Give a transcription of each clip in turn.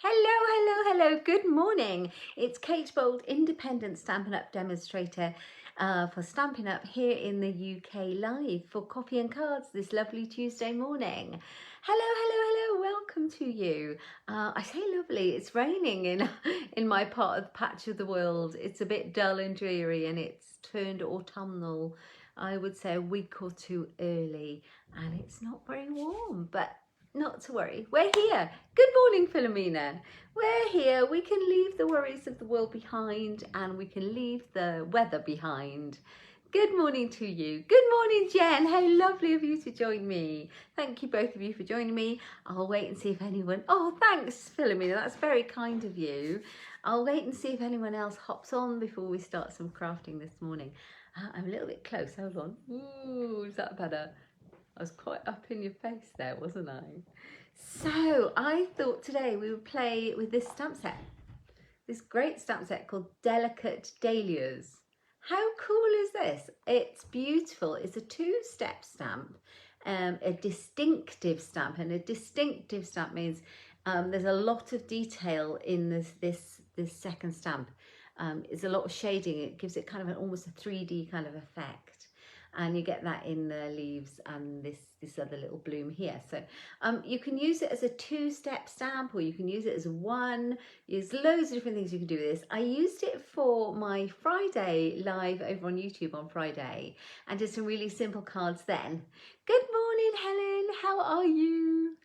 Hello. Good morning. It's Kate Bold, independent Stampin' Up demonstrator for Stampin' Up here in the UK live for Coffee and Cards this lovely Tuesday morning. Hello. Welcome to you. I say lovely. It's raining in my part of the patch of the world. It's a bit dull and dreary, and it's turned autumnal, I would say a week or two early, and it's not very warm, but not to worry. We're here. Good morning, Philomena. We're here. We can leave the worries of the world behind, and we can leave the weather behind. Good morning to you. Good morning, Jen. How lovely of you to join me. Thank you both of you for joining me. I'll wait and see if anyone... Oh, thanks, Philomena. That's very kind of you. I'll wait and see if anyone else hops on before we start some crafting this morning. I'm a little bit close. Hold on. Ooh, is that better? I was quite up in your face there, wasn't I? So I thought today we would play with this stamp set. This great stamp set called Delicate Dahlias. How cool is this? It's beautiful. It's a two-step stamp, a distinctive stamp. And a distinctive stamp means there's a lot of detail in this second stamp. It's a lot of shading. It gives it kind of almost a 3D kind of effect. And you get that in the leaves and this other little bloom here. So you can use it as a two-step stamp, or you can use it as one. There's loads of different things you can do with this. I used it for my Friday live over on YouTube on Friday and did some really simple cards then. Good morning, Helen. How are you?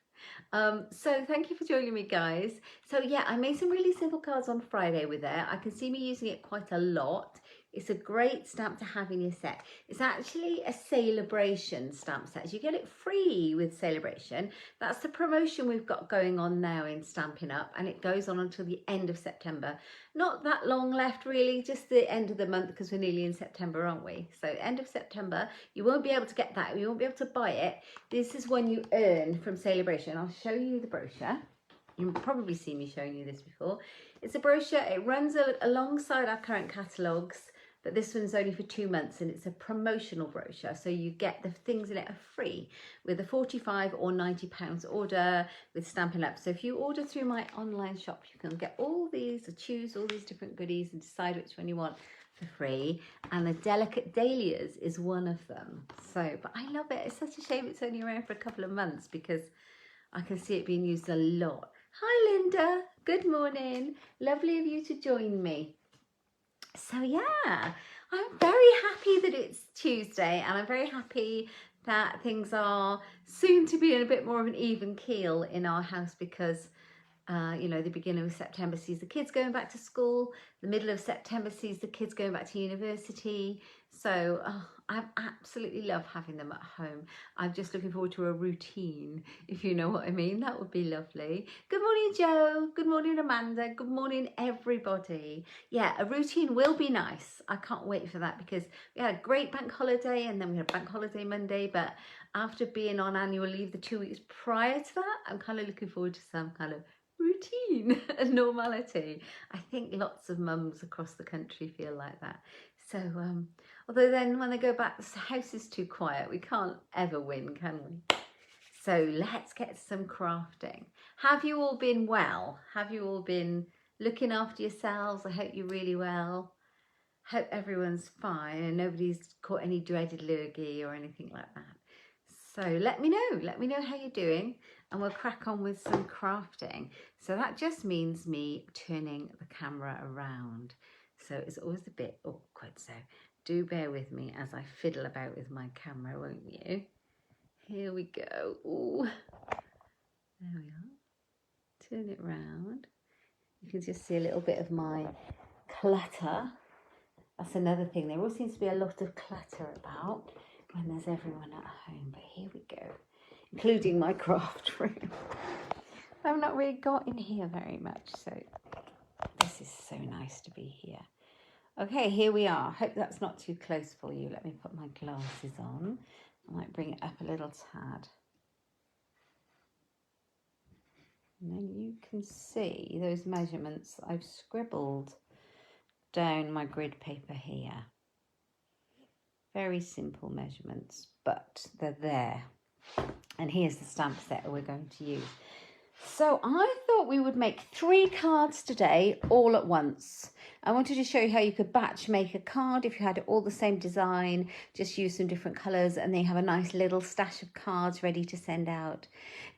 So thank you for joining me, guys. So yeah, I made some really simple cards on Friday with it. I can see me using it quite a lot. It's a great stamp to have in your set. It's actually a Celebration stamp set. You get it free with Celebration. That's the promotion we've got going on now in Stampin' Up, and it goes on until the end of September. Not that long left really, just the end of the month, because we're nearly in September, aren't we? So end of September, you won't be able to get that. You won't be able to buy it. This is when you earn from Celebration. I'll show you the brochure. You've probably seen me showing you this before. It's a brochure. It runs alongside our current catalogues, but this one's only for 2 months, and it's a promotional brochure. So you get the things in it are free with a £45 or £90 order with Stampin' Up. So if you order through my online shop, you can get all these, or choose all these different goodies and decide which one you want for free. And the Delicate Dahlias is one of them. So, but I love it. It's such a shame it's only around for a couple of months, because I can see it being used a lot. Hi, Linda. Good morning. Lovely of you to join me. So yeah, I'm very happy that it's Tuesday, and I'm very happy that things are soon to be in a bit more of an even keel in our house, because you know, the beginning of September sees the kids going back to school, the middle of September sees the kids going back to university. So I absolutely love having them at home. I'm just looking forward to a routine, if you know what I mean. That would be lovely. Good morning, Joe. Good morning, Amanda. Good morning, everybody. Yeah, a routine will be nice. I can't wait for that, because we had a great bank holiday, and then we had bank holiday Monday. But after being on annual leave the 2 weeks prior to that, I'm kind of looking forward to some kind of routine and normality. I think lots of mums across the country feel like that. So although then when they go back, the house is too quiet. We can't ever win, can we? So let's get some crafting. Have you all been well? Have you all been looking after yourselves? I hope you're really well. Hope everyone's fine and nobody's caught any dreaded lurgy or anything like that. So let me know how you're doing, and we'll crack on with some crafting. So that just means me turning the camera around. So it's always a bit awkward. So do bear with me as I fiddle about with my camera, won't you? Here we go. Ooh. There we are. Turn it round. You can just see a little bit of my clutter. That's another thing. There always seems to be a lot of clutter about when there's everyone at home. But here we go, including my craft room. I've not really got in here very much, so this is so nice to be here. Okay, here we are. Hope that's not too close for you. Let me put my glasses on. I might bring it up a little tad. And then you can see those measurements I've scribbled down my grid paper here. Very simple measurements, but they're there. And here's the stamp set we're going to use. So I thought we would make 3 cards today all at once. I wanted to show you how you could batch make a card if you had it all the same design, just use some different colours, and then you have a nice little stash of cards ready to send out.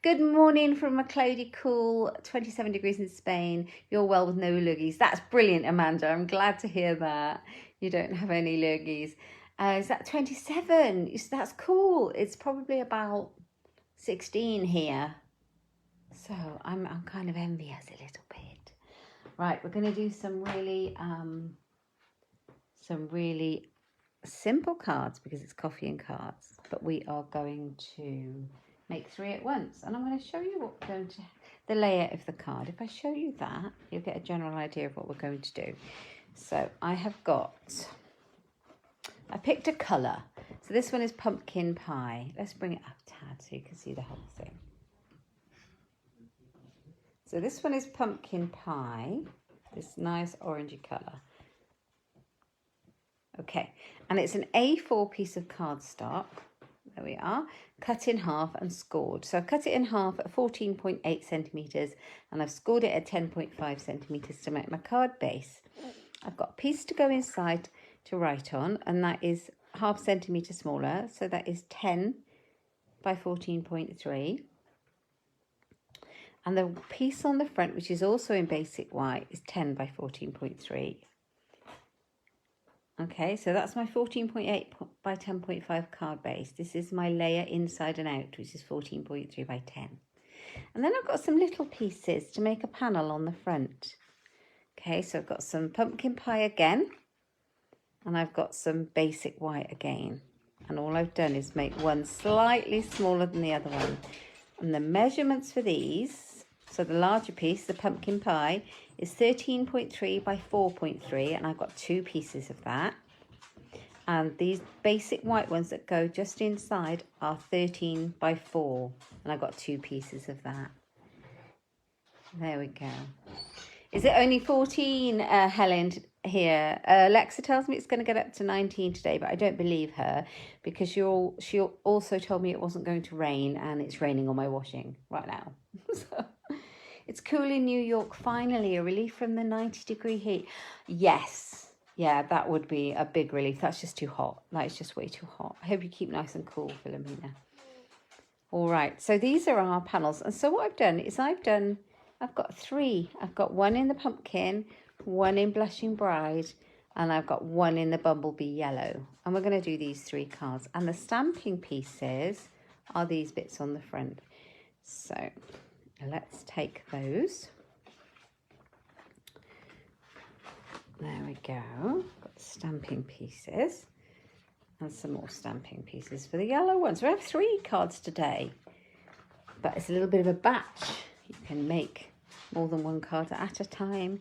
Good morning from a cloudy, cool 27 degrees in Spain. You're well with no lurgies. That's brilliant, Amanda. I'm glad to hear that. You don't have any lurgies. Is that 27? That's cool. It's probably about 16 here. So I'm kind of envious a little bit. Right, we're going to do some really simple cards because it's coffee and cards. But we are going to make 3 at once, and I'm going to show you what we're going to the layout of the card. If I show you that, you'll get a general idea of what we're going to do. So I picked a colour. So this one is pumpkin pie. Let's bring it up a tad so you can see the whole thing. So this one is pumpkin pie, this nice orangey colour. Okay, and it's an A4 piece of cardstock. There we are, cut in half and scored. So I've cut it in half at 14.8 centimetres and I've scored it at 10.5 centimetres to make my card base. I've got a piece to go inside to write on, and that is half centimetre smaller. So that is 10 by 14.3. And the piece on the front, which is also in basic white, is 10 by 14.3. Okay, so that's my 14.8 by 10.5 card base. This is my layer inside and out, which is 14.3 by 10. And then I've got some little pieces to make a panel on the front. Okay, so I've got some pumpkin pie again, and I've got some basic white again. And all I've done is make one slightly smaller than the other one. And the measurements for these, so the larger piece, the pumpkin pie, is 13.3 by 4.3, and I've got 2 pieces of that. And these basic white ones that go just inside are 13 by 4, and I've got 2 pieces of that. There we go. Is it only 14, Helen, here? Alexa tells me it's going to get up to 19 today, but I don't believe her because she also told me it wasn't going to rain, and it's raining on my washing right now. So, it's cool in New York, finally, a relief from the 90-degree heat. Yes, yeah, that would be a big relief. That's just too hot. That is just way too hot. I hope you keep nice and cool, Philomena. All right, so these are our panels. And so what I've done is I've got 3. I've got 1 in the pumpkin, 1 in blushing bride, and I've got 1 in the bumblebee yellow. And we're going to do these 3 cards. And the stamping pieces are these bits on the front. So let's take those. There we go. Got stamping pieces and some more stamping pieces for the yellow ones. We have 3 cards today, but it's a little bit of a batch. You can make more than 1 card at a time.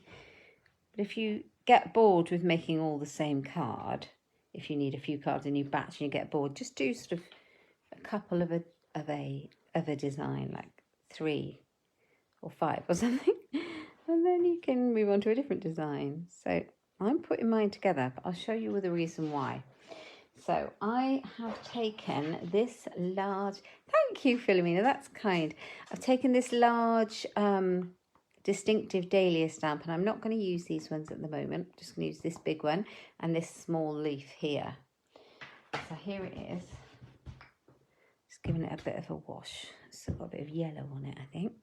But if you get bored with making all the same card, if you need a few cards and you batch and you get bored, just do sort of a couple of a design, like 3 or 5 or something, and then you can move on to a different design. So I'm putting mine together, but I'll show you the reason why. So I have taken this large, thank you, Philomena, that's kind. I've taken this large distinctive dahlia stamp, and I'm not going to use these ones at the moment. I'm just going to use this big one and this small leaf here. So here it is. Just giving it a bit of a wash. It's got a bit of yellow on it, I think.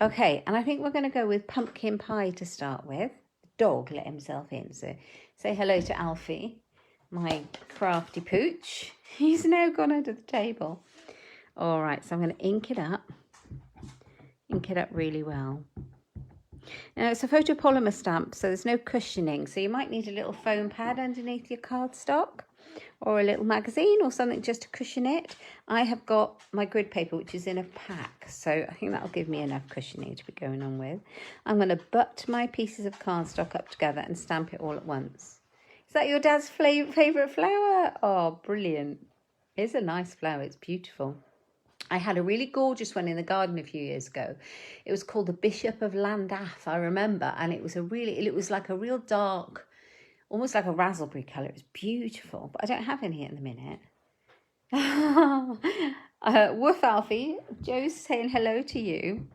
Okay, and I think we're going to go with pumpkin pie to start with. The dog let himself in, so say hello to Alfie, my crafty pooch. He's now gone under the table. All right, so I'm going to ink it up really well. Now, it's a photopolymer stamp, so there's no cushioning, so you might need a little foam pad underneath your cardstock, or a little magazine or something just to cushion it. I have got my grid paper, which is in a pack, so I think that'll give me enough cushioning to be going on with. I'm going to butt my pieces of cardstock up together and stamp it all at once. Is that your dad's favourite flower? Oh, brilliant. It's a nice flower. It's beautiful. I had a really gorgeous one in the garden a few years ago. It was called the Bishop of Llandaff, I remember, and it was like a real dark, almost like a raspberry colour. It was beautiful, but I don't have any at the minute. Woof, Alfie. Joe's saying hello to you.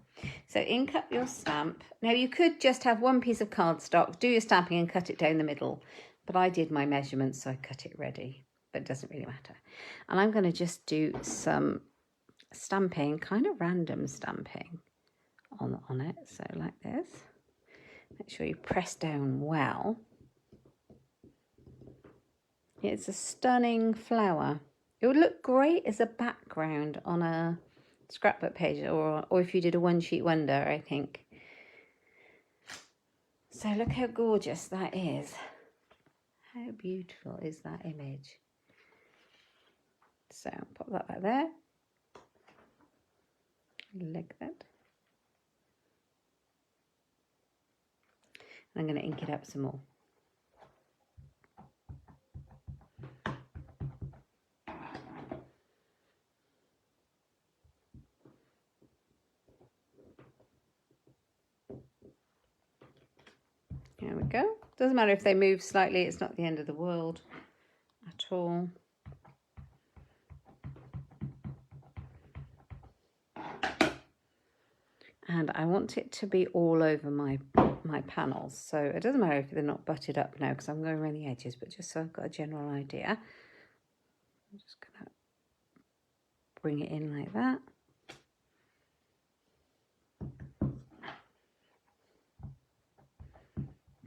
So ink up your stamp. Now you could just have one piece of cardstock, do your stamping and cut it down the middle. But I did my measurements, so I cut it ready. But it doesn't really matter. And I'm going to just do some stamping, kind of random stamping on it. So like this. Make sure you press down well. It's a stunning flower. It would look great as a background on a scrapbook page, or if you did a one sheet wonder, I think. So look how gorgeous that is. How beautiful is that image? So pop that back there, like that. And I'm going to ink it up some more. There we go. Doesn't matter if they move slightly, it's not the end of the world at all. And I want it to be all over my panels. So it doesn't matter if they're not butted up now because I'm going around the edges, but just so I've got a general idea. I'm just going to bring it in like that.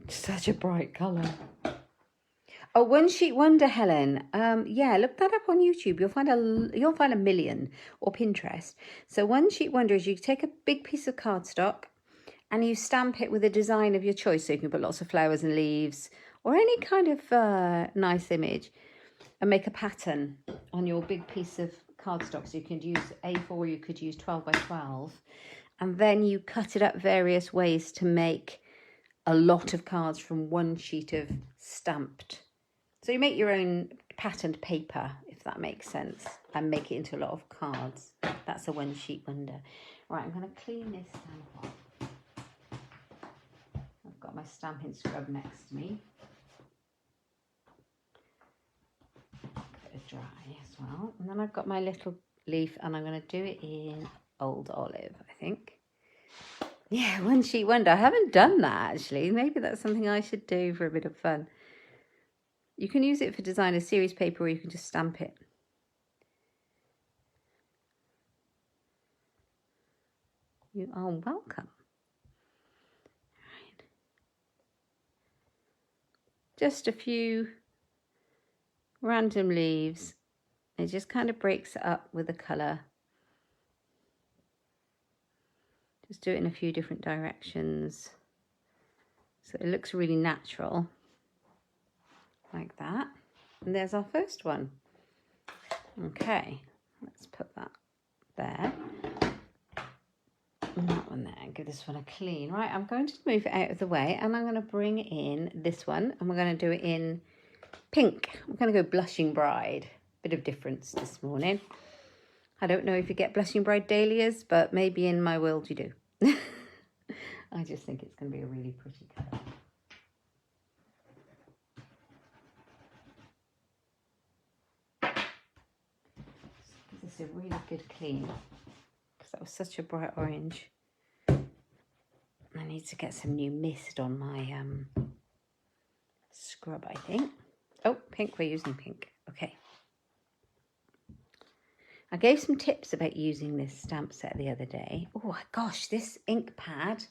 Such a bright colour. Oh, One Sheet Wonder, Helen. Yeah, look that up on YouTube. You'll find a million, or Pinterest. So One Sheet Wonder is you take a big piece of cardstock and you stamp it with a design of your choice. So you can put lots of flowers and leaves or any kind of nice image and make a pattern on your big piece of cardstock. So you can use A4, you could use 12 by 12, and then you cut it up various ways to make a lot of cards from one sheet of stamped. So you make your own patterned paper, if that makes sense, and make it into a lot of cards. That's a One Sheet Wonder. Right, I'm going to clean this stamp off. I've got my stamping scrub next to me. Bit of dry as well. And then I've got my little leaf, and I'm going to do it in Old Olive, I think. Yeah, One Sheet Wonder. I haven't done that, actually. Maybe that's something I should do for a bit of fun. You can use it for design as series paper, or you can just stamp it. You are welcome. Right. Just a few random leaves. It just kind of breaks it up with the colour. Just do it in a few different directions. So it looks really natural. Like that. And there's our first one. Okay, let's put that there. And that one there. Give this one a clean. Right, I'm going to move it out of the way and I'm going to bring in this one and we're going to do it in pink. I'm going to go Blushing Bride. Bit of difference this morning. I don't know if you get Blushing Bride dahlias, but maybe in my world you do. I just think it's going to be a really pretty colour. This is a really good clean because that was such a bright orange. I need to get some new mist on my scrub, I think. Oh, pink, we're using pink. Okay. I gave some tips about using this stamp set the other day. Oh gosh, this ink pad.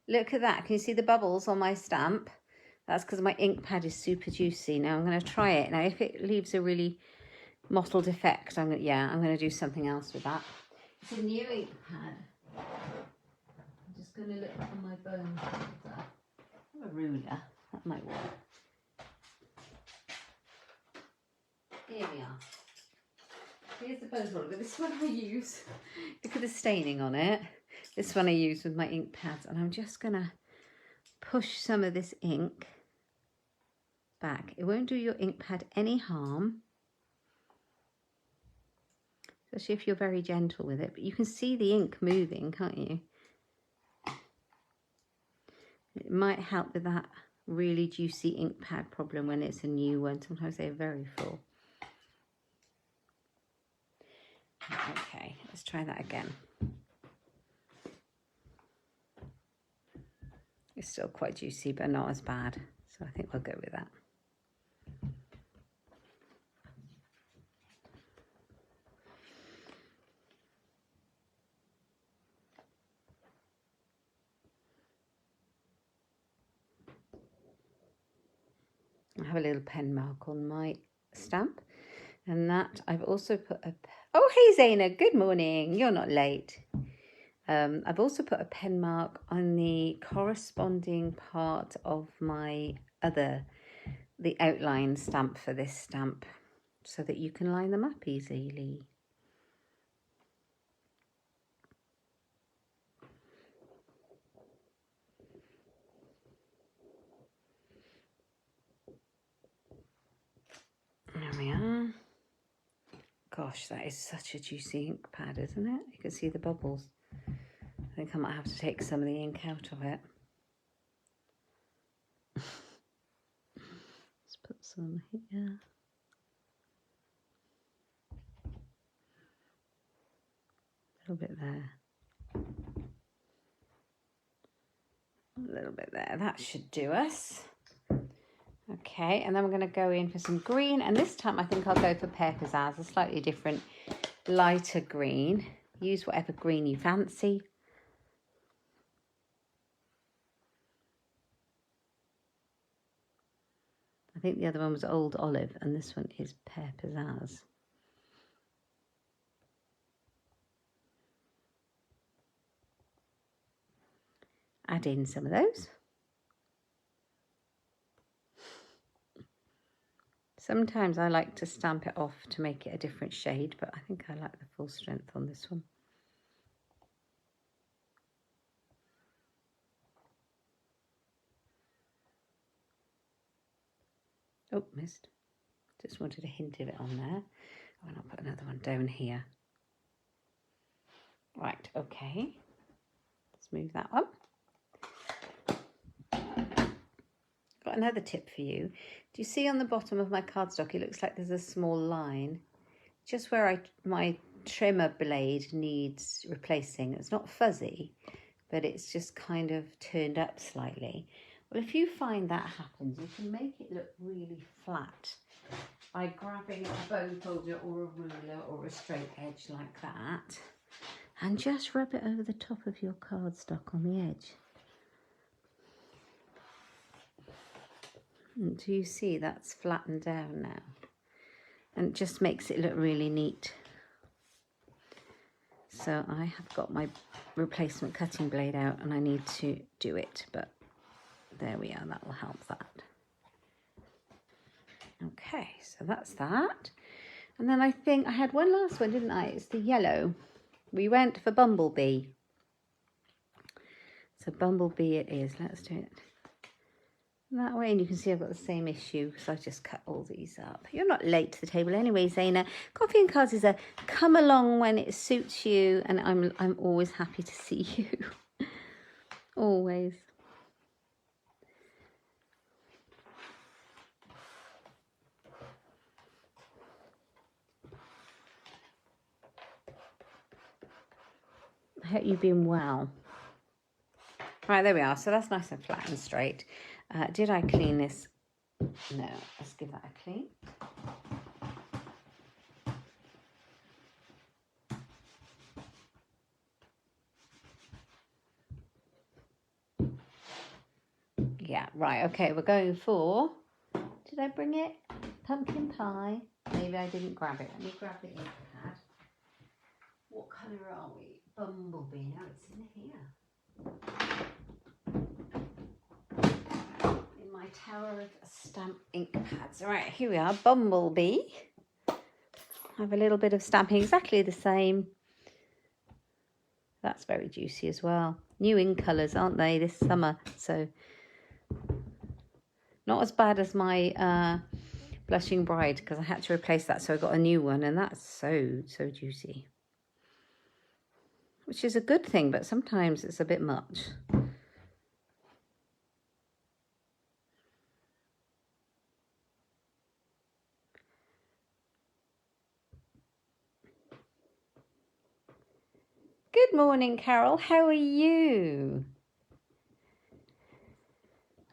Look at that. Can you see the bubbles on my stamp? That's because my ink pad is super juicy. Now I'm going to try it. Now if it leaves a really mottled effect, I'm going to do something else with that. It's a new ink pad. I'm just going to look on my bone holder. I have a ruler. That might work. Here we are. Here's the bone holder. This one I use. Look at the staining on it. This one I use with my ink pads. And I'm just going to push some of this ink back. It won't do your ink pad any harm. Especially if you're very gentle with it. But you can see the ink moving, can't you? It might help with that really juicy ink pad problem when it's a new one. Sometimes they're very full. Okay, let's try that again. It's still quite juicy, but not as bad. So I think we'll go with that. I have a little pen mark on my stamp, and that I've also put a... Oh, hey Zaina, good morning. You're not late. I've also put a pen mark on the corresponding part of my the outline stamp for this stamp, so that you can line them up easily. There we are. Gosh, that is such a juicy ink pad, isn't it? You can see the bubbles. I think I might have to take some of the ink out of it. Let's put some here. A little bit there. A little bit there. That should do us. Okay, and then we're going to go in for some green, and this time I think I'll go for Pear Pizzazz, a slightly different, lighter green. Use whatever green you fancy. I think the other one was Old Olive, and this one is Pear Pizzazz. Add in some of those. Sometimes I like to stamp it off to make it a different shade, but I think I like the full strength on this one. Oh, missed. Just wanted a hint of it on there. Oh, and I'll put another one down here. Right, okay. Let's move that one. Got another tip for you. Do you see on the bottom of my cardstock, it looks like there's a small line just where my trimmer blade needs replacing. It's not fuzzy, but it's just kind of turned up slightly. Well, if you find that happens, you can make it look really flat by grabbing a bone folder or a ruler or a straight edge like that, and just rub it over the top of your cardstock on the edge. Do you see that's flattened down now? And it just makes it look really neat. So I have got my replacement cutting blade out and I need to do it, but there we are, that will help that. Okay, so that's that. And then I think I had one last one, didn't I? It's the yellow. We went for Bumblebee. So Bumblebee it is. Let's do it that way, and you can see I've got the same issue because I just cut all these up. You're not late to the table anyway, Zaina. Coffee and Cards is a come along when it suits you, and I'm always happy to see you. Always. I hope you've been well. Right, there we are. So that's nice and flat and straight. Did I clean this? No, let's give that a clean. Yeah, right, okay, we're going for, did I bring it? Pumpkin pie. Maybe I didn't grab it. Let me grab the ink pad. What colour are we? Bumblebee. Now it's in here. My tower of stamp ink pads. All right, here we are, Bumblebee. I have a little bit of stamping, exactly the same. That's very juicy as well. New ink colours, aren't they, this summer? So not as bad as my Blushing Bride, because I had to replace that, so I got a new one, and that's so juicy. Which is a good thing, but sometimes it's a bit much. Good morning, Carol. How are you?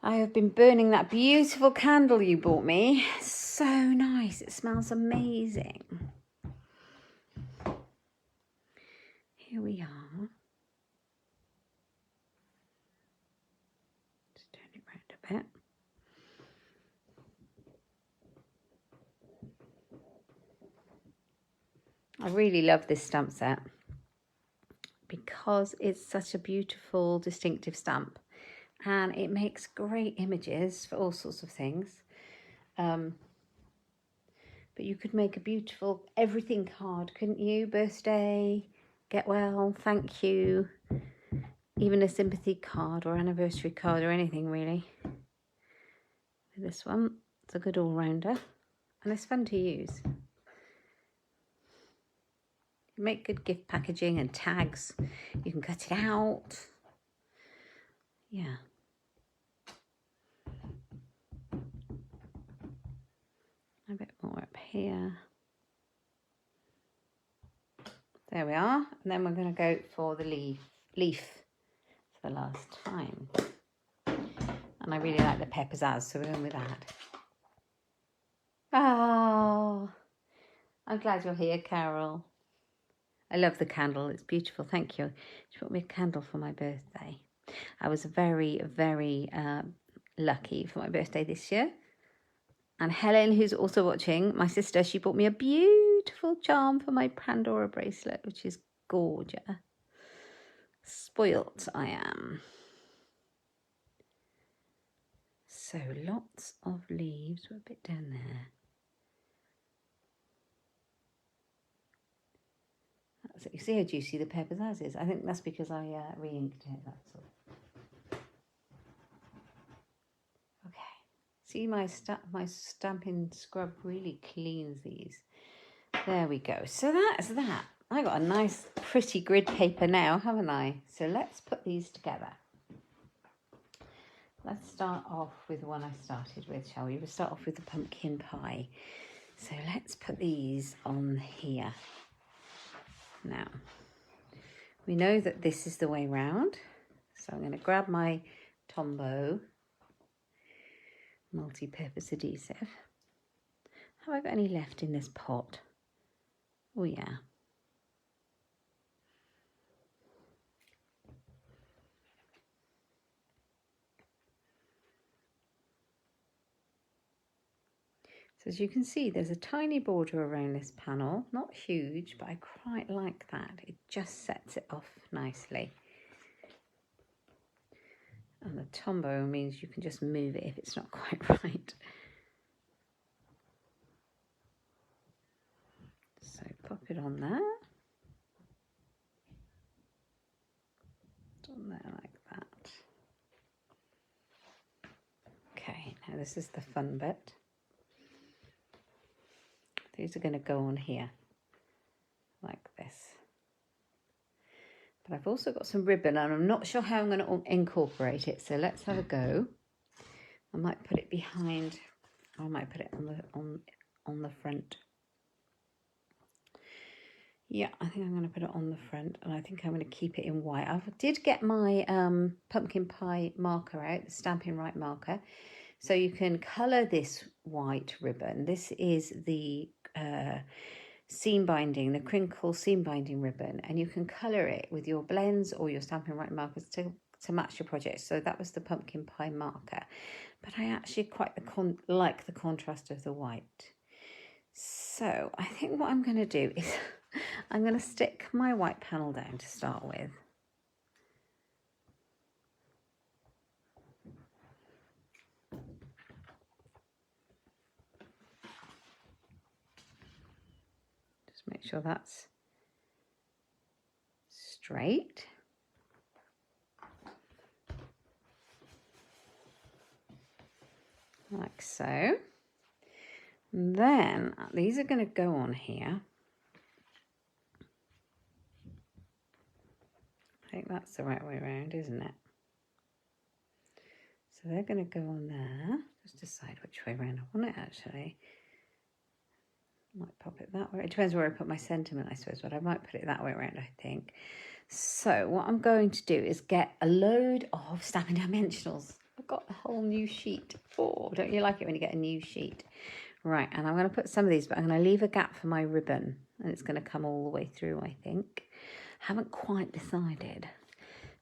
I have been burning that beautiful candle you bought me. So nice. It smells amazing. Here we are. Just turn it round a bit. I really love this stamp set because it's such a beautiful, distinctive stamp, and it makes great images for all sorts of things. But you could make a beautiful everything card, couldn't you? Birthday, get well, thank you, even a sympathy card or anniversary card or anything really. This one, it's a good all-rounder and it's fun to use. You make good gift packaging and tags. You can cut it out. Yeah. A bit more up here. There we are. And then we're going to go for the leaf for the last time. And I really like the Pizzazz, so we're going with that. Oh, I'm glad you're here, Carol. I love the candle. It's beautiful. Thank you. She brought me a candle for my birthday. I was very, very lucky for my birthday this year. And Helen, who's also watching, my sister, she bought me a beautiful charm for my Pandora bracelet, which is gorgeous. Spoilt I am. So lots of leaves. We're a bit down there. So you see how juicy the Pizzazz is? I think that's because I re-inked it, that's all. Okay. See, my stamping scrub really cleans these. There we go. So that's that. I got a nice pretty grid paper now, haven't I? So let's put these together. Let's start off with the one I started with, shall we? We'll start off with the pumpkin pie. So let's put these on here. Now, we know that this is the way round. So I'm going to grab my Tombow multi-purpose adhesive. Have I got any left in this pot? Oh yeah. So as you can see, there's a tiny border around this panel, not huge, but I quite like that. It just sets it off nicely. And the Tombow means you can just move it if it's not quite right. So pop it on there. On there like that. Okay, now this is the fun bit. These are going to go on here like this. But I've also got some ribbon and I'm not sure how I'm going to incorporate it. So let's have a go. I might put it behind, or I might put it on the front. Yeah, I think I'm going to put it on the front, and I think I'm going to keep it in white. I did get my pumpkin pie marker out, the Stampin' Right marker. So you can colour this white ribbon. This is the seam binding, the crinkle seam binding ribbon, and you can colour it with your blends or your Stampin' Right markers to match your project. So that was the pumpkin pie marker, but I actually quite like the contrast of the white. So I think what I'm going to do is I'm going to stick my white panel down to start with. Just make sure that's straight. Like so. And then these are going to go on here. I think that's the right way around, isn't it? So they're going to go on there. Just decide which way around I want it actually. I might pop it that way. It depends where I put my sentiment, I suppose, but I might put it that way around, I think. So what I'm going to do is get a load of Stampin' Dimensionals. I've got a whole new sheet. Oh, don't you like it when you get a new sheet? Right, and I'm going to put some of these, but I'm going to leave a gap for my ribbon. And it's going to come all the way through, I think. Haven't quite decided.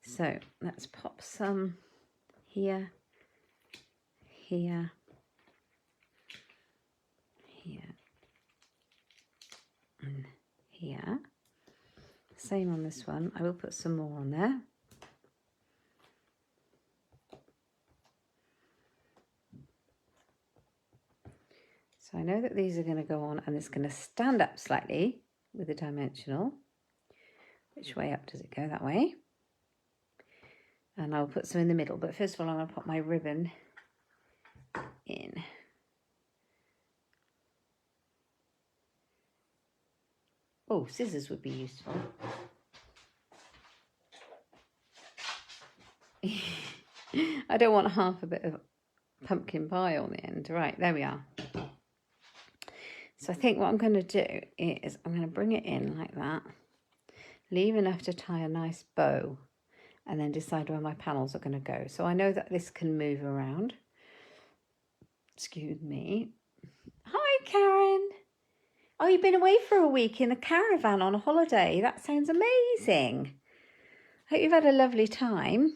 So let's pop some here, here, here, and here. Same on this one. I will put some more on there. So I know that these are going to go on, and it's going to stand up slightly with the dimensional. Which way up does it go? That way. And I'll put some in the middle. But first of all, I'm going to put my ribbon in. Oh, scissors would be useful. I don't want half a bit of pumpkin pie on the end. Right, there we are. So I think what I'm going to do is I'm going to bring it in like that. Leave enough to tie a nice bow. And then decide where my panels are going to go. So I know that this can move around. Excuse me. Hi, Karen. Oh, you've been away for a week in a caravan on a holiday. That sounds amazing. Hope you've had a lovely time.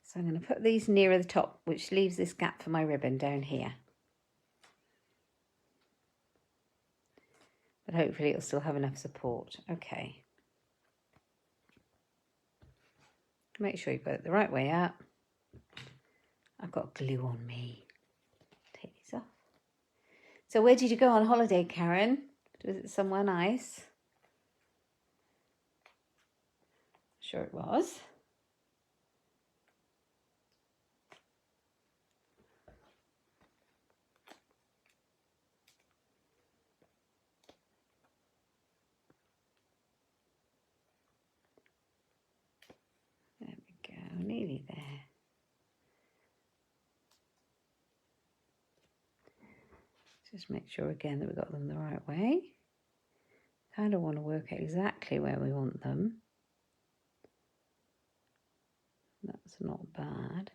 So I'm going to put these nearer the top, which leaves this gap for my ribbon down here. But hopefully it'll still have enough support. Okay. Make sure you've got it the right way up. I've got glue on me. Take these off. So where did you go on holiday, Karen? Was it somewhere nice? Sure it was. There we go, nearly there. Just make sure again that we've got them the right way. Kind of want to work out exactly where we want them. That's not bad.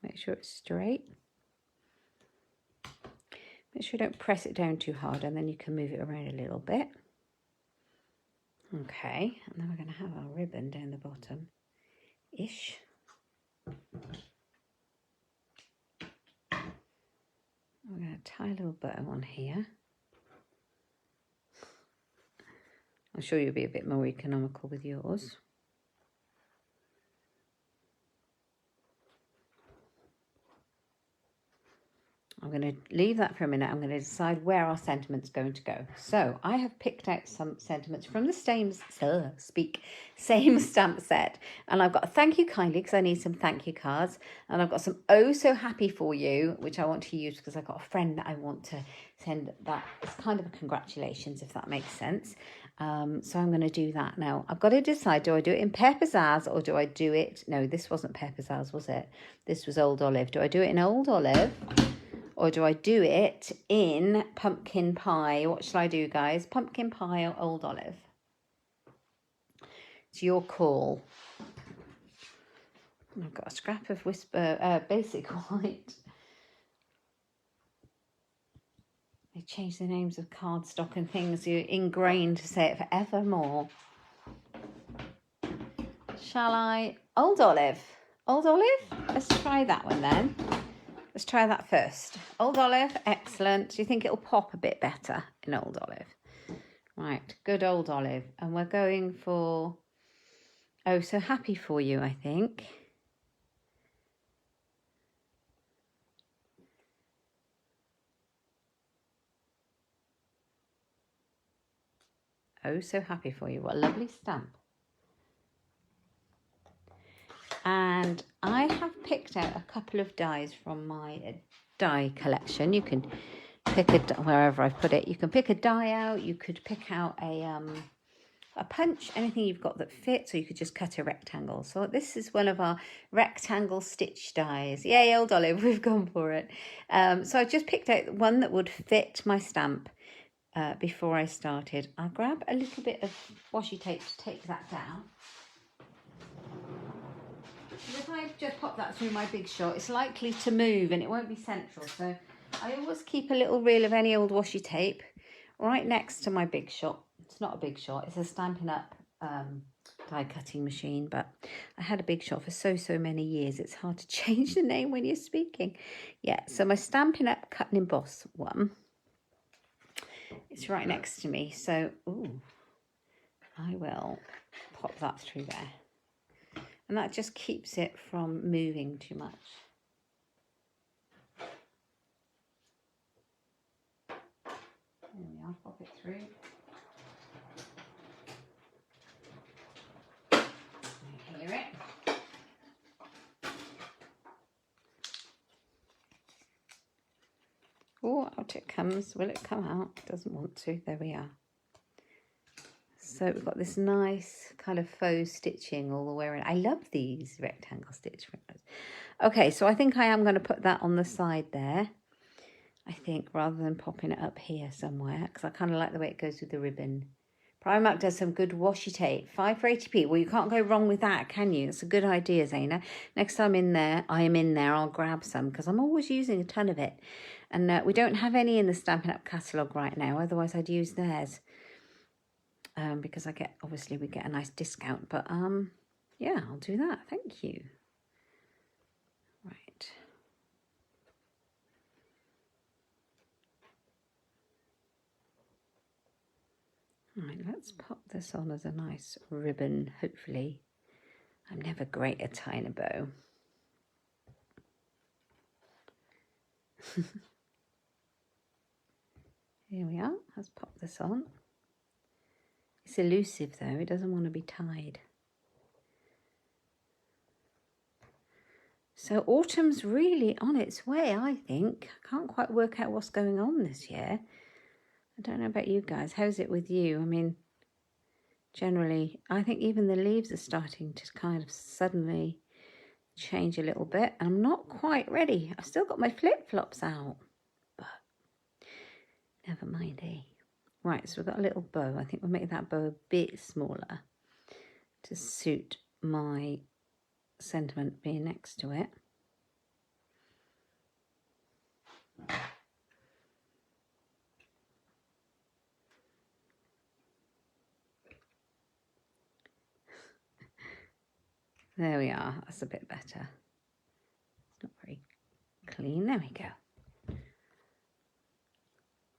Make sure it's straight. Make sure you don't press it down too hard, and then you can move it around a little bit. Okay, and then we're going to have our ribbon down the bottom-ish. We're going to tie a little bow on here. I'm sure you'll be a bit more economical with yours. I'm going to leave that for a minute. I'm going to decide where our sentiment's going to go. So I have picked out some sentiments from the same stamp set. And I've got a thank you kindly because I need some thank you cards. And I've got some oh so happy for you, which I want to use because I've got a friend that I want to send that. It's kind of a congratulations, if that makes sense. So I'm going to do that now. I've got to decide, do I do it in Pear Pizzazz or do I do it? No, this wasn't Pear Pizzazz, was it? This was Old Olive. Do I do it in Old Olive? Or do I do it in pumpkin pie? What shall I do, guys? Pumpkin pie or Old Olive? It's your call. I've got a scrap of basic white. They changed the names of cardstock and things. You're ingrained to say it forevermore. Shall I? Old Olive. Old Olive? Let's try that one then. Let's try that first. Old Olive, excellent. Do you think it'll pop a bit better in Old Olive? Right, good Old Olive. And we're going for oh so happy for you, I think. Oh so happy for you. What a lovely stamp. And I have picked out a couple of dies from my die collection. You can pick a, wherever I've put it, you can pick a die out. You could pick out a a punch, anything you've got that fits, or you could just cut a rectangle. So this is one of our rectangle stitch dies. Yay, old Olive, we've gone for it. So I just picked out one that would fit my stamp before I started. I'll grab a little bit of washi tape to take that down. If I just pop that through my Big Shot, it's likely to move and it won't be central. So I always keep a little reel of any old washi tape right next to my Big Shot. It's not a Big Shot, it's a Stampin' Up die cutting machine, but I had a Big Shot for so many years. It's hard to change the name when you're speaking. Yeah, so my Stampin' Up Cut and Emboss one, it's right next to me. So, ooh, I will pop that through there. And that just keeps it from moving too much. There we are, pop it through. You hear it? Oh, out it comes. Will it come out? It doesn't want to. There we are. So we've got this nice kind of faux stitching all the way around. I love these rectangle stitch fingers. Okay, so I think I am going to put that on the side there. I think, rather than popping it up here somewhere, because I kind of like the way it goes with the ribbon. Primark does some good washi tape. 5 for 80p. Well, you can't go wrong with that, can you? It's a good idea, Zaina. Next time I am in there, I'll grab some, because I'm always using a ton of it. And we don't have any in the Stampin' Up catalogue right now, otherwise I'd use theirs. Because obviously we get a nice discount. But yeah, I'll do that. Thank you. Right. Right, let's pop this on as a nice ribbon, hopefully. I'm never great at tying a bow. Here we are, let's pop this on. It's elusive though, it doesn't want to be tied. So autumn's really on its way, I think. I can't quite work out what's going on this year. I don't know about you guys. How's it with you? I mean, generally, I think even the leaves are starting to kind of suddenly change a little bit. I'm not quite ready. I've still got my flip-flops out, but never mind, eh? Right, so we've got a little bow. I think we'll make that bow a bit smaller to suit my sentiment being next to it. There we are, that's a bit better. It's not very clean, there we go.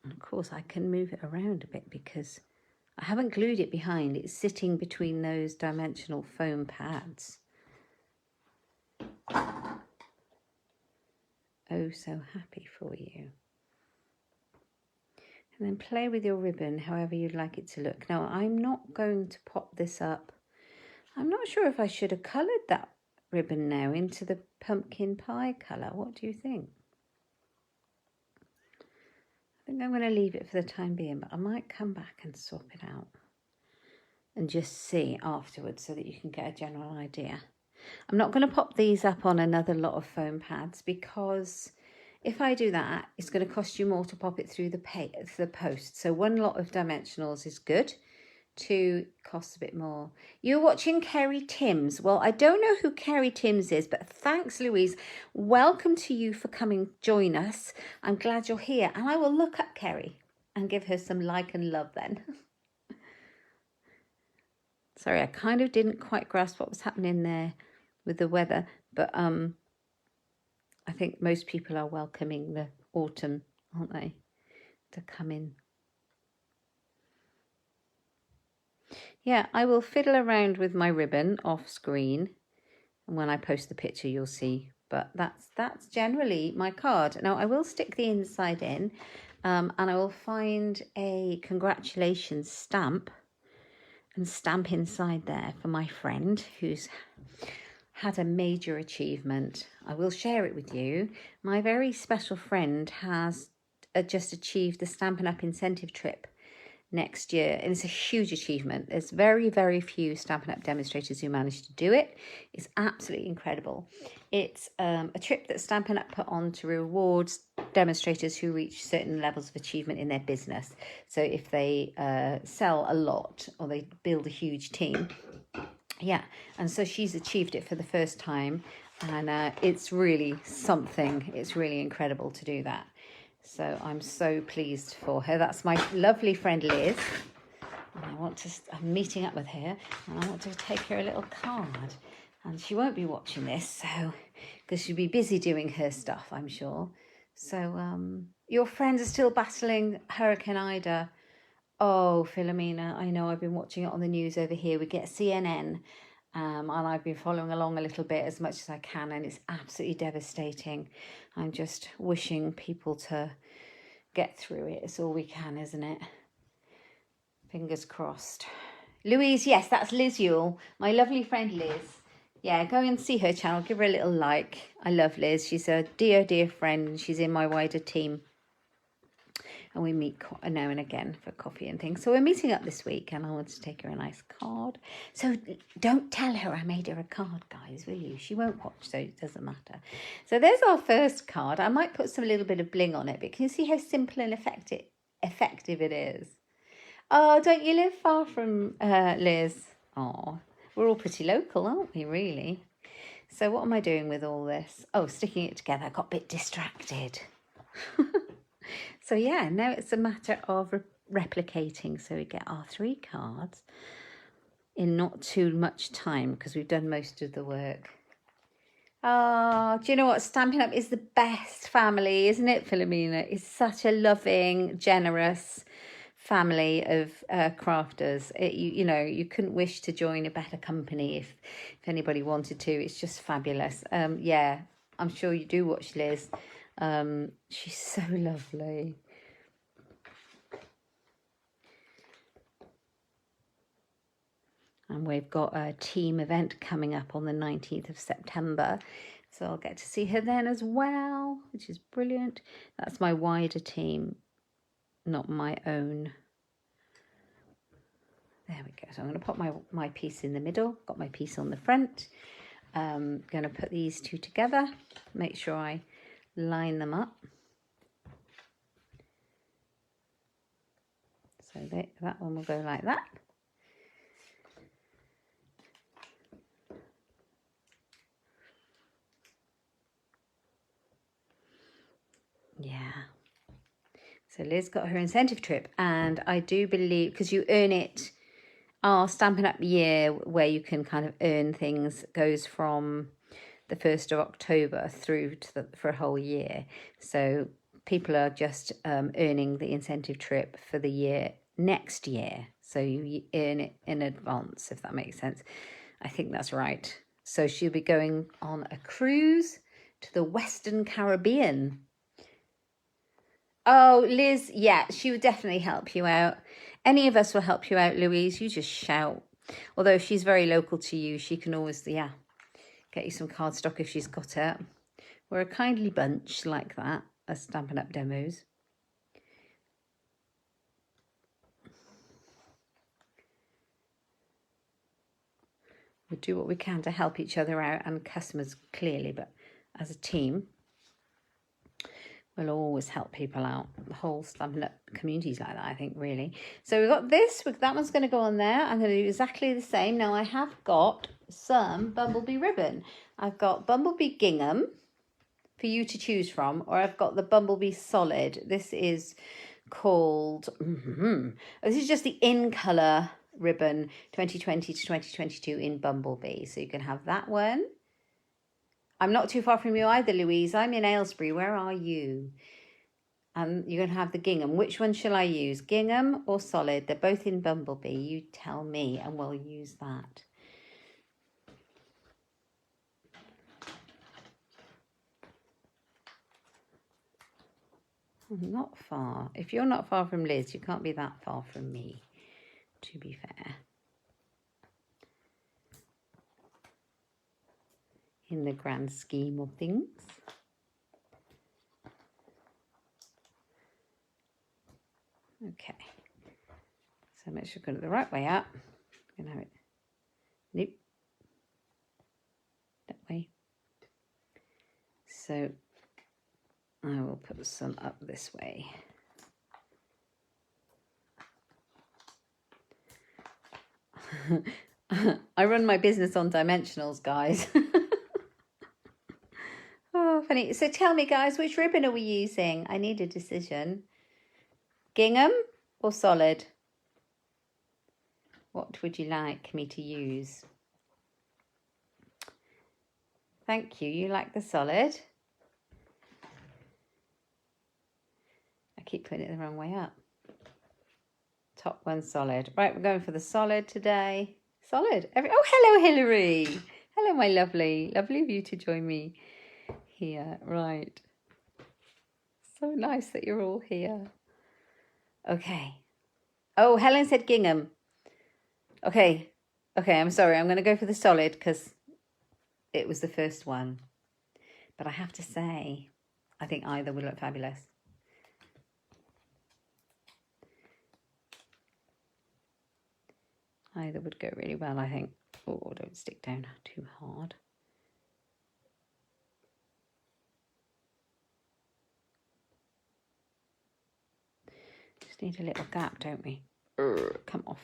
And of course I can move it around a bit because I haven't glued it behind, it's sitting between those dimensional foam pads. Oh, so happy for you. And then play with your ribbon however you'd like it to look. Now I'm not going to pop this up. I'm not sure if I should have coloured that ribbon now into the pumpkin pie colour. What do you think? I think I'm going to leave it for the time being, but I might come back and swap it out and just see afterwards so that you can get a general idea. I'm not going to pop these up on another lot of foam pads because if I do that, it's going to cost you more to pop it through the post. So one lot of dimensionals is good. 2 costs a bit more. You're watching Kerry Timms. Well, I don't know who Kerry Timms is, but thanks, Louise. Welcome to you for coming join us. I'm glad you're here. And I will look up Kerry and give her some like and love then. Sorry, I kind of didn't quite grasp what was happening there with the weather, but I think most people are welcoming the autumn, aren't they, to come in. Yeah, I will fiddle around with my ribbon off screen, and when I post the picture you'll see, but that's generally my card. Now I will stick the inside in and I will find a congratulations stamp and stamp inside there for my friend who's had a major achievement. I will share it with you. My very special friend has just achieved the Stampin' Up incentive trip next year. And it's a huge achievement. There's very, very few Stampin' Up! Demonstrators who manage to do it. It's absolutely incredible. It's a trip that Stampin' Up! Put on to reward demonstrators who reach certain levels of achievement in their business. So if they sell a lot or they build a huge team, yeah, and so she's achieved it for the first time, and it's really something. It's really incredible to do that. So I'm so pleased for her. That's my lovely friend Liz. And I'm meeting up with her, and I want to take her a little card. And she won't be watching this, so because she'll be busy doing her stuff, I'm sure. So your friends are still battling Hurricane Ida. Oh, Philomena, I know, I've been watching it on the news over here. We get CNN, and I've been following along a little bit as much as I can, and it's absolutely devastating. I'm just wishing people to get through it. It's all we can, isn't it? Fingers crossed. Louise, yes, that's Liz Yule, my lovely friend Liz. Yeah, go and see her channel. Give her a little like. I love Liz. She's a dear, dear friend, and she's in my wider team. And we meet now and again for coffee and things. So we're meeting up this week, and I want to take her a nice card. So don't tell her I made her a card, guys, will you? She won't watch, so it doesn't matter. So there's our first card. I might put some little bit of bling on it, but can you see how simple and effective it is? Oh, don't you live far from Liz? Oh, we're all pretty local, aren't we, really? So what am I doing with all this? Oh, sticking it together. I got a bit distracted. So yeah, now it's a matter of replicating. So we get our 3 cards in not too much time because we've done most of the work. Oh, do you know what? Stampin' Up! Is the best family, isn't it, Philomena? It's such a loving, generous family of crafters. You know, you couldn't wish to join a better company if anybody wanted to. It's just fabulous. Yeah, I'm sure you do watch Liz. She's so lovely. And we've got a team event coming up on the 19th of September. So I'll get to see her then as well, which is brilliant. That's my wider team, not my own. There we go. So I'm going to put my piece in the middle. Got my piece on the front. Going to put these 2 together. Make sure I line them up. So that one will go like that. Yeah. So Liz got her incentive trip, and I do believe, because you earn it, our Stampin' Up! Year, where you can kind of earn things, goes from the 1st of October through to for a whole year. So people are just earning the incentive trip for the year next year. So you earn it in advance, if that makes sense. I think that's right. So she'll be going on a cruise to the Western Caribbean. Oh, Liz, yeah, she would definitely help you out. Any of us will help you out, Louise. You just shout. Although if she's very local to you, she can always, yeah, get you some cardstock if she's got it. We're a kindly bunch like that, as Stampin' Up! Demos. We do what we can to help each other out and customers, clearly, but as a team, we'll always help people out. The whole Stampin' Up! Community's like that, I think, really. So we've got this. That one's going to go on there. I'm going to do exactly the same. Now, I have got some Bumblebee ribbon. I've got Bumblebee gingham for you to choose from, or I've got the Bumblebee solid. This is called, this is just the in colour ribbon 2020 to 2022 in Bumblebee. So you can have that one. I'm not too far from you either, Louise. I'm in Aylesbury. Where are you? And you're going to have the gingham. Which one shall I use? Gingham or solid? They're both in Bumblebee. You tell me and we'll use that. Not far. If you're not far from Liz, you can't be that far from me, to be fair. In the grand scheme of things. Okay. So make sure I've got it the right way up. I'm going to have it, nope, that way. So I will put some up this way. I run my business on dimensionals, guys. Oh, funny. So tell me, guys, which ribbon are we using? I need a decision. Gingham or solid? What would you like me to use? Thank you. You like the solid? I keep putting it the wrong way up. Top one solid. Right, we're going for the solid today. Solid. Oh, hello, Hilary. Hello, my lovely. Lovely of you to join me here. Right. So nice that you're all here. Okay. Oh, Helen said gingham. Okay. Okay, I'm sorry. I'm going to go for the solid because it was the first one. But I have to say, I think either would look fabulous. Either would go really well, I think. Oh, don't stick down too hard. Just need a little gap, don't we? Come off.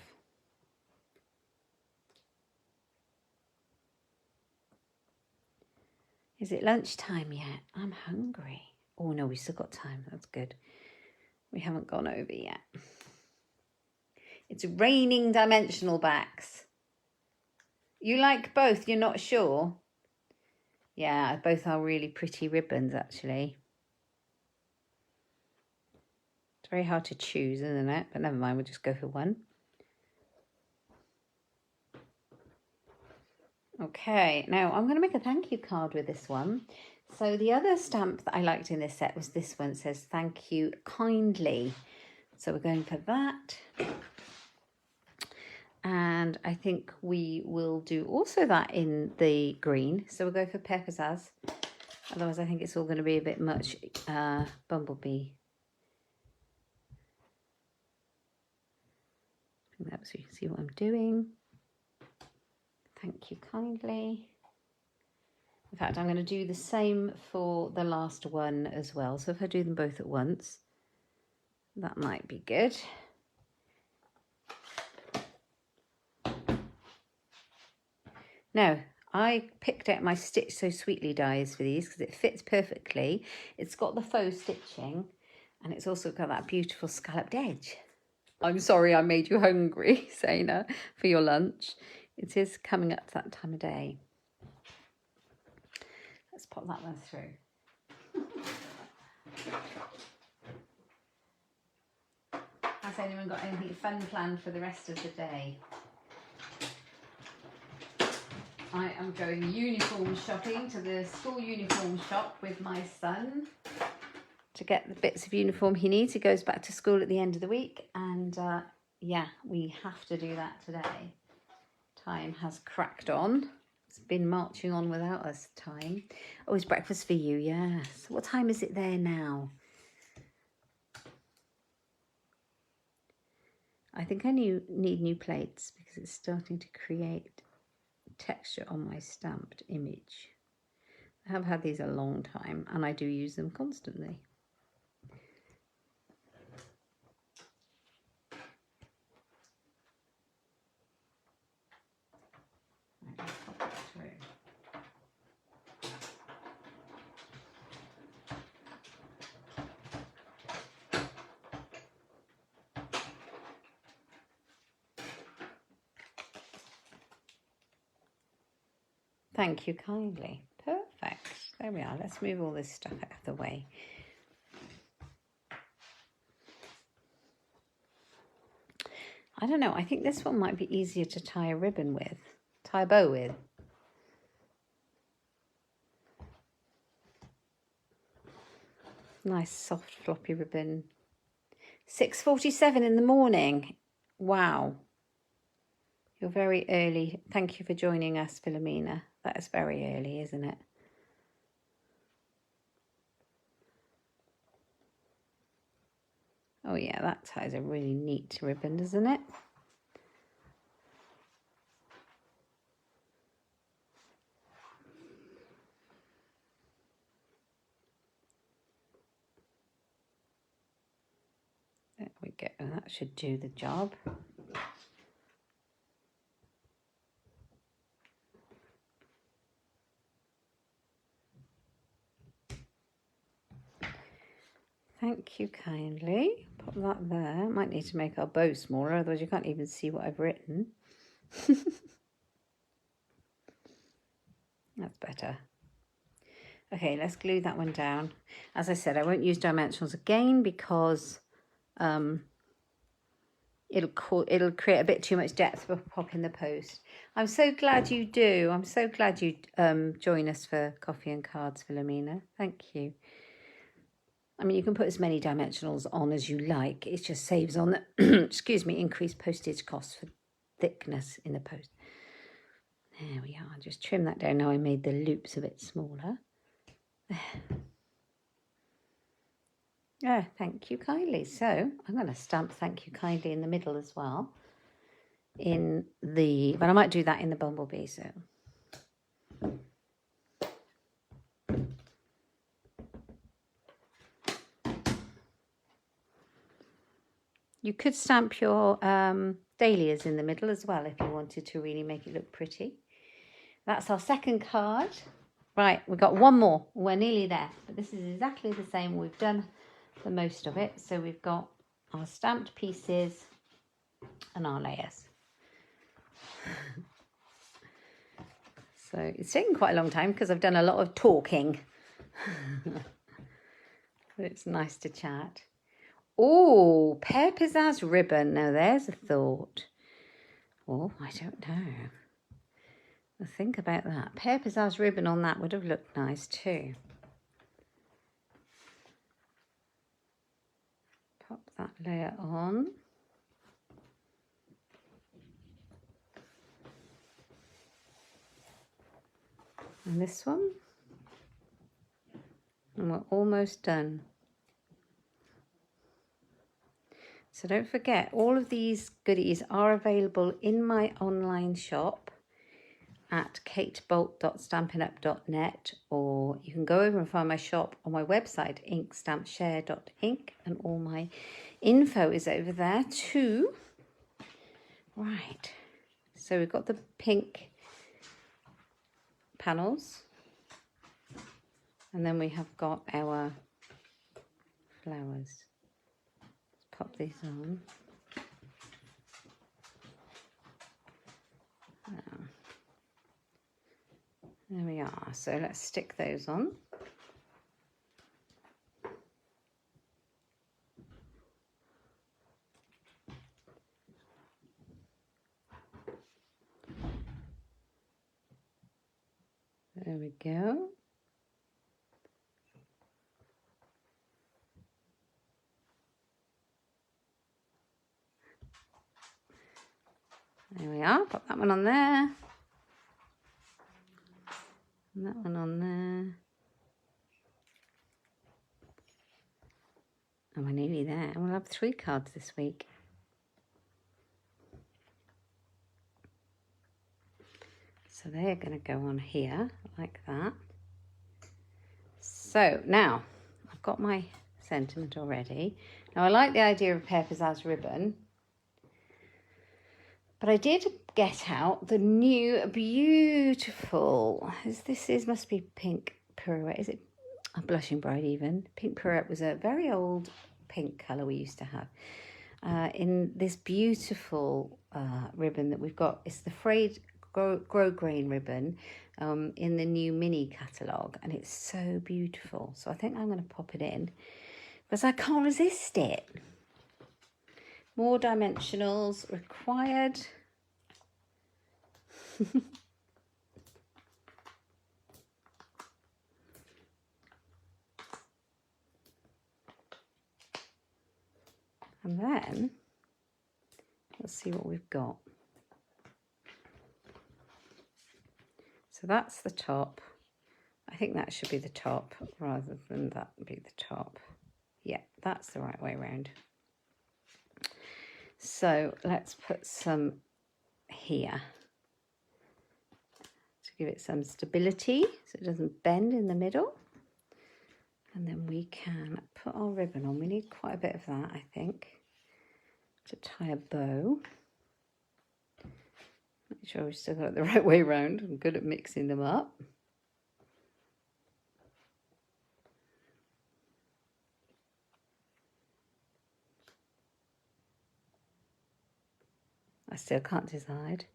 Is it lunchtime yet? I'm hungry. Oh no, we've still got time. That's good. We haven't gone over yet. It's raining dimensional backs. You like both? You're not sure? Yeah, both are really pretty ribbons, actually. It's very hard to choose, isn't it? But never mind, we'll just go for one. Okay, now I'm going to make a thank you card with this one. So the other stamp that I liked in this set was this one. It says, thank you kindly. So we're going for that. And I think we will do also that in the green. So we'll go for Peppersaz. Otherwise, I think it's all going to be a bit much bumblebee. Bring that up so you can see what I'm doing. Thank you kindly. In fact, I'm going to do the same for the last one as well. So if I do them both at once, that might be good. Now, I picked out my Stitch So Sweetly dies for these because it fits perfectly. It's got the faux stitching and it's also got that beautiful scalloped edge. I'm sorry I made you hungry, Saina, for your lunch. It is coming up to that time of day. Let's pop that one through. Has anyone got anything fun planned for the rest of the day? I am going uniform shopping to the school uniform shop with my son to get the bits of uniform he needs. He goes back to school at the end of the week and yeah, we have to do that today. Time has cracked on. It's been marching on without us, time. Oh, it's breakfast for you, yes. What time is it there now? I think I need new plates because it's starting to create texture on my stamped image. I have had these a long time and I do use them constantly. Thank you kindly. Perfect. There we are. Let's move all this stuff out of the way. I don't know. I think this one might be easier to tie a ribbon with. Tie a bow with. Nice soft floppy ribbon. 6:47 in the morning. Wow. You're very early. Thank you for joining us, Philomena. That is very early, isn't it? Oh yeah, that ties a really neat ribbon, doesn't it? go, that should do the job. Thank you kindly. Pop that there. Might need to make our bow smaller, otherwise you can't even see what I've written. That's better. Okay, let's glue that one down. As I said, I won't use dimensionals again because it'll create a bit too much depth for popping the post. I'm so glad you do. I'm so glad you join us for coffee and cards, Philomena. Thank you. I mean, you can put as many dimensionals on as you like. It just saves on the, excuse me, increased postage costs for thickness in the post. There we are. Just trim that down. Now I made the loops a bit smaller. Yeah, thank you kindly. So I'm going to stamp thank you kindly in the middle as well. But I might do that in the bumblebee. So you could stamp your dahlias in the middle as well if you wanted to really make it look pretty. That's our second card. Right, we've got one more. We're nearly there. But this is exactly the same. We've done the most of it. So we've got our stamped pieces and our layers. So it's taken quite a long time because I've done a lot of talking. But it's nice to chat. Oh, pear pizzazz ribbon. Now there's a thought. Oh, I don't know. I'll think about that. Pear pizzazz ribbon on that would have looked nice too. Pop that layer on. And this one. And we're almost done. So don't forget, all of these goodies are available in my online shop at katebolt.stampinup.net, or you can go over and find my shop on my website, inkstampshare.ink, and all my info is over there too. Right, so we've got the pink panels, and then we have got our flowers. Let's pop these on. There we are. So let's stick those on. There we go. There we are. Pop that one on there. And that one on there. And we're nearly there. We'll have 3 cards this week. So they're going to go on here like that. So now I've got my sentiment already. Now I like the idea of pear pizzazz ribbon. But I did get out the new beautiful, must be pink pirouette. Is it a blushing bride even? Pink pirouette was a very old pink colour we used to have. In this beautiful ribbon that we've got. It's the frayed grow grain ribbon in the new mini catalogue. And it's so beautiful. So I think I'm going to pop it in because I can't resist it. More dimensionals required. And then let's see what we've got. So that's the top. I think that should be the top rather than that be the top. Yeah, that's the right way around. So let's put some here to give it some stability so it doesn't bend in the middle. And then we can put our ribbon on. We need quite a bit of that, I think. to tie a bow. Make sure we've still got it the right way around. I'm good at mixing them up. I still can't decide.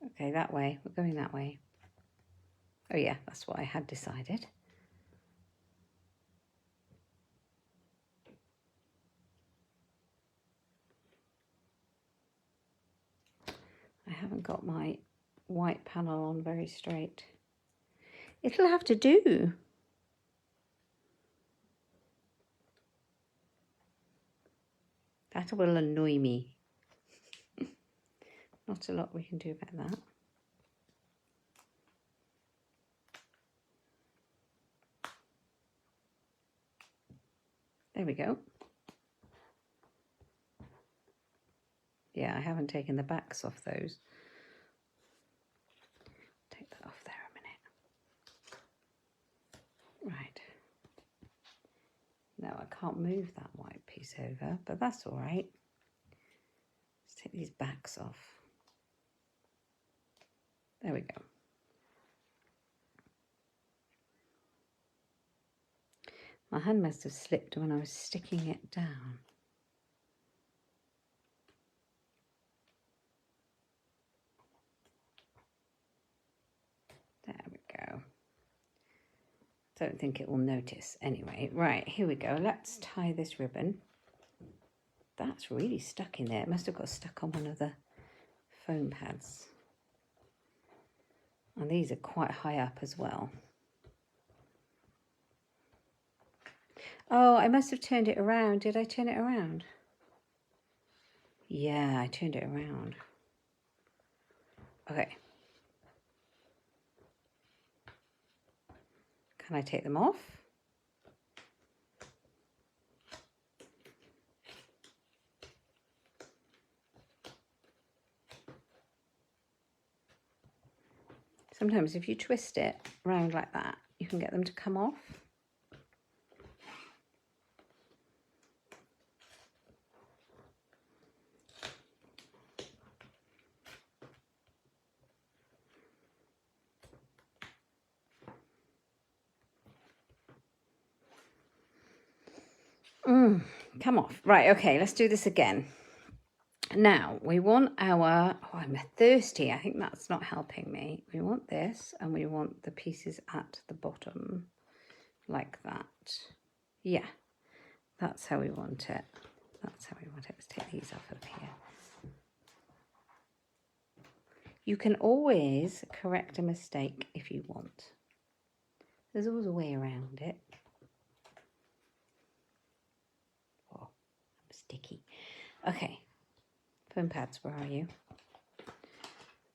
Okay, that way. We're going that way. Oh yeah, that's what I had decided. I haven't got my white panel on very straight. It'll have to do. That will annoy me. Not a lot we can do about that. There we go. Yeah, I haven't taken the backs off those. Take that off there a minute. Right. No, I can't move that white piece over, but that's all right. Let's take these backs off. There we go. My hand must have slipped when I was sticking it down. There we go. Don't think it will notice anyway. Right, here we go. Let's tie this ribbon. That's really stuck in there. It must have got stuck on one of the foam pads. And these are quite high up as well. Oh, I must have turned it around. Did I turn it around? Yeah, I turned it around. Okay. Can I take them off? Sometimes if you twist it round like that, you can get them to come off. Come off. Right, okay, let's do this again. Now, we want our... Oh, I'm thirsty. I think that's not helping me. We want this, and we want the pieces at the bottom, like that. Yeah, that's how we want it. That's how we want it. Let's take these off of here. You can always correct a mistake if you want. There's always a way around it. Oh, I'm sticky. Okay, foam pads, where are you?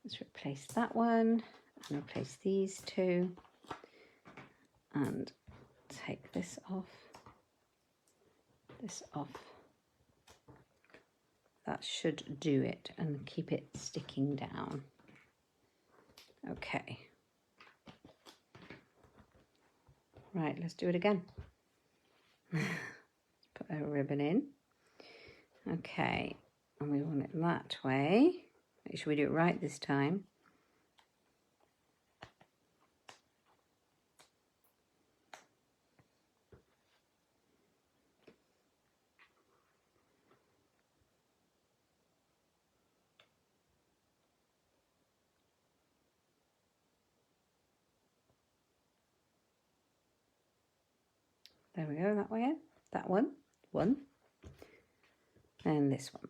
Let's replace that one and replace these two and take this off, this off. That should do it and keep it sticking down. Okay. Right, let's do it again. Put a ribbon in. Okay, and we want it that way. Make sure we do it right this time. There we go, that way. That one, and this one.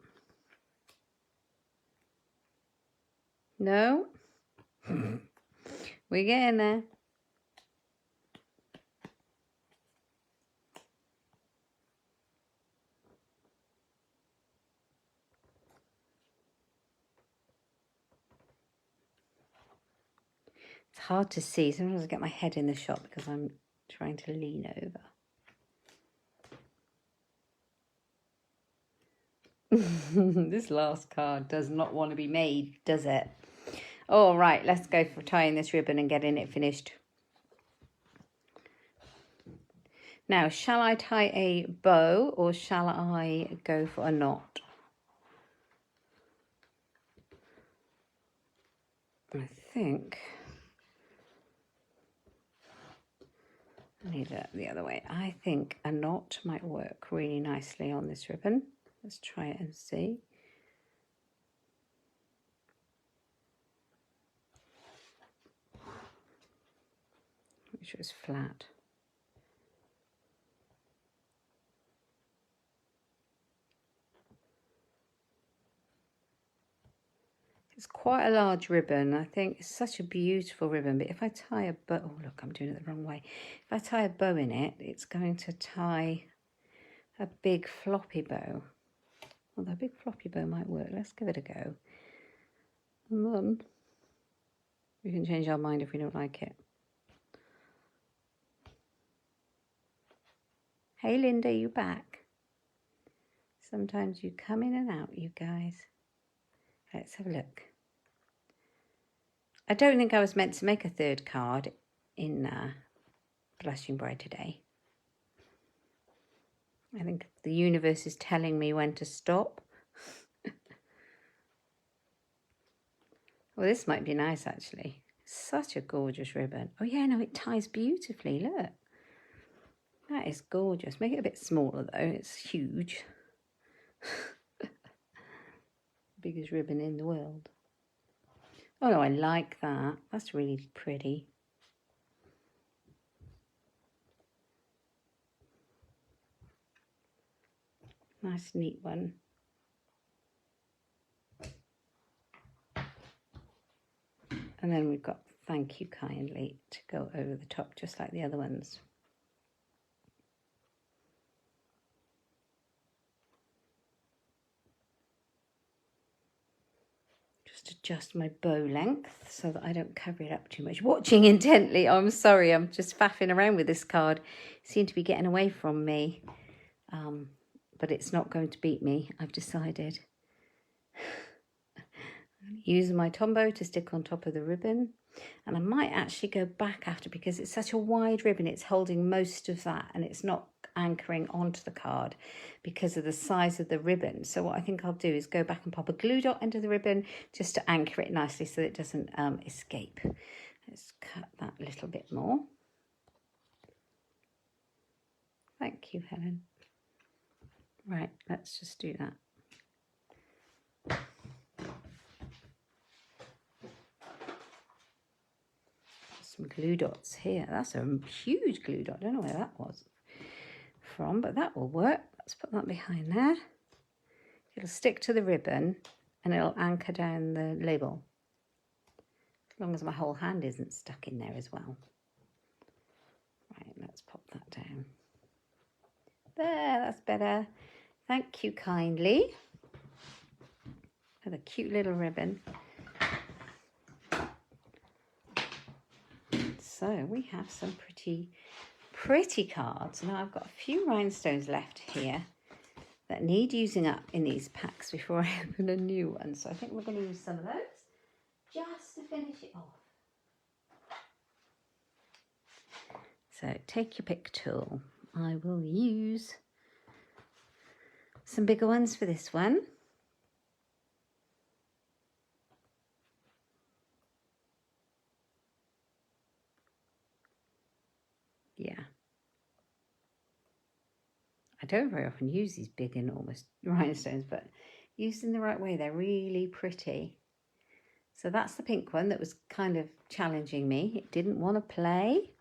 No, we're getting there. It's hard to see. Sometimes I get my head in the shot because I'm trying to lean over. This last card does not want to be made, does it? All right, let's go for tying this ribbon and getting it finished. Now, shall I tie a bow or shall I go for a knot? I think I need it the other way. I think a knot might work really nicely on this ribbon. Let's try it and see. Make sure it's flat. It's quite a large ribbon. I think it's such a beautiful ribbon, but if I tie a bow, oh look, I'm doing it the wrong way. If I tie a bow in it, it's going to tie a big floppy bow. Although a big floppy bow might work. Let's give it a go. And then we can change our mind if we don't like it. Hey Linda, you back? Sometimes you come in and out, you guys. Let's have a look. I don't think I was meant to make a third card in Blushing Bride today. I think the universe is telling me when to stop. Well, this might be nice actually. Such a gorgeous ribbon. Oh yeah, no, it ties beautifully, look. That is gorgeous. Make it a bit smaller though, it's huge. Biggest ribbon in the world. Oh no, I like that. That's really pretty. Nice, neat one. And then we've got Thank You Kindly to go over the top, just like the other ones. Just adjust my bow length so that I don't cover it up too much. Watching intently. Oh, I'm sorry, I'm just faffing around with this card. It seemed to be getting away from me. But it's not going to beat me, I've decided. Use my Tombow to stick on top of the ribbon. And I might actually go back after, because it's such a wide ribbon, it's holding most of that and it's not anchoring onto the card because of the size of the ribbon. So what I think I'll do is go back and pop a glue dot into the ribbon just to anchor it nicely so that it doesn't escape. Let's cut that a little bit more. Thank you, Helen. Right, let's just do that. Some glue dots here. That's a huge glue dot. I don't know where that was from, but that will work. Let's put that behind there. It'll stick to the ribbon and it'll anchor down the label. As long as my whole hand isn't stuck in there as well. Right, let's pop that down. There, that's better. Thank you kindly. With a cute little ribbon. So we have some pretty cards. Now I've got a few rhinestones left here that need using up in these packs before I open a new one. So I think we're going to use some of those just to finish it off. So take your pick tool. I will use some bigger ones for this one. Yeah. I don't very often use these big enormous rhinestones, but used in the right way, they're really pretty. So that's the pink one that was kind of challenging me. It didn't want to play.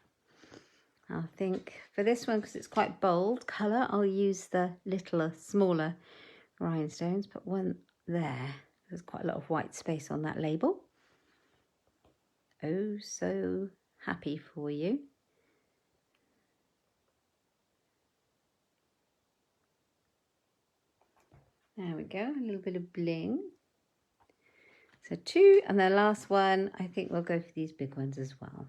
I think for this one, because it's quite bold colour, I'll use the littler, smaller rhinestones. Put one there. There's quite a lot of white space on that label. Oh, so happy for you. There we go, a little bit of bling. So two, and the last one, I think we'll go for these big ones as well.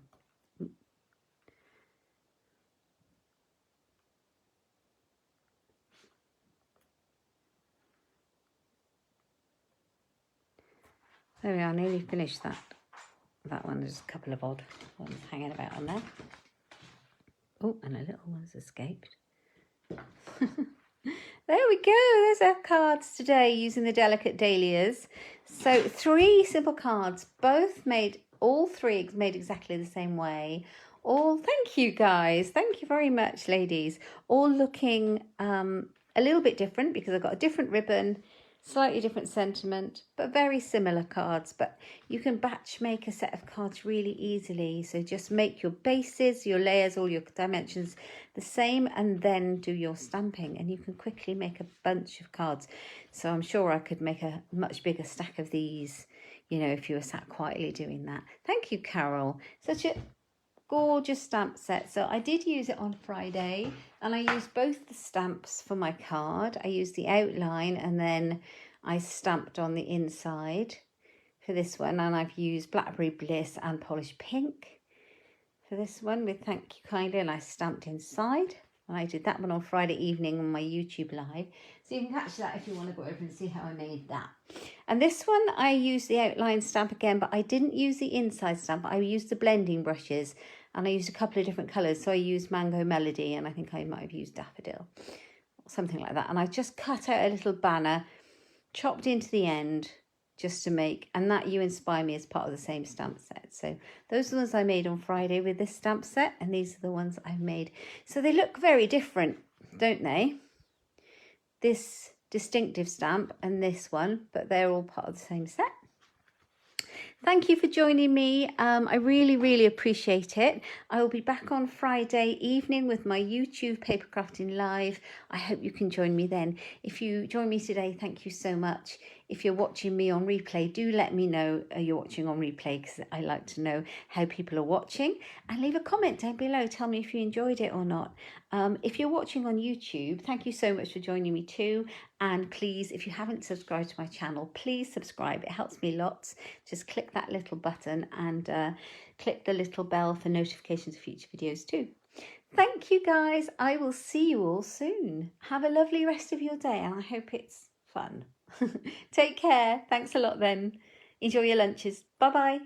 There we are, nearly finished that one. There's a couple of odd ones hanging about on there. Oh, and a little one's escaped. There we go. There's our cards today using the Delicate Dahlias. So 3 simple cards, all three made exactly the same way. All, thank you guys. Thank you very much, ladies. All looking a little bit different because I've got a different ribbon, slightly different sentiment, but very similar cards. But you can batch make a set of cards really easily. So just make your bases, your layers, all your dimensions the same, and then do your stamping, and you can quickly make a bunch of cards. So I'm sure I could make a much bigger stack of these, you know, if you were sat quietly doing that. Thank you, Carol. Such a gorgeous stamp set. So I did use it on Friday, and I used both the stamps for my card. I used the outline, and then I stamped on the inside for this one, and I've used Blackberry Bliss and Polished Pink for this one with Thank You Kindly, and I stamped inside. And I did that one on Friday evening on my YouTube live. So you can catch that if you want to go over and see how I made that. And this one, I used the outline stamp again, but I didn't use the inside stamp. I used the blending brushes, and I used a couple of different colours. So I used Mango Melody, and I think I might have used Daffodil, something like that. And I just cut out a little banner, chopped into the end, just to make, and that You Inspire Me as part of the same stamp set. So those are the ones I made on Friday with this stamp set, and these are the ones I've made. So they look very different, don't they? This distinctive stamp and this one, but they're all part of the same set. Thank you for joining me. I really appreciate it. I will be back on Friday evening with my YouTube paper crafting live. I hope you can join me then. If you join me today, thank you so much. If you're watching me on replay, do let me know you're watching on replay, because I like to know how people are watching. And leave a comment down below. Tell me if you enjoyed it or not. If you're watching on YouTube, thank you so much for joining me too. And please, if you haven't subscribed to my channel, please subscribe. It helps me lots. Just click that little button and click the little bell for notifications of future videos too. Thank you guys. I will see you all soon. Have a lovely rest of your day, and I hope it's fun. Take care. Thanks a lot then. Enjoy your lunches. Bye bye.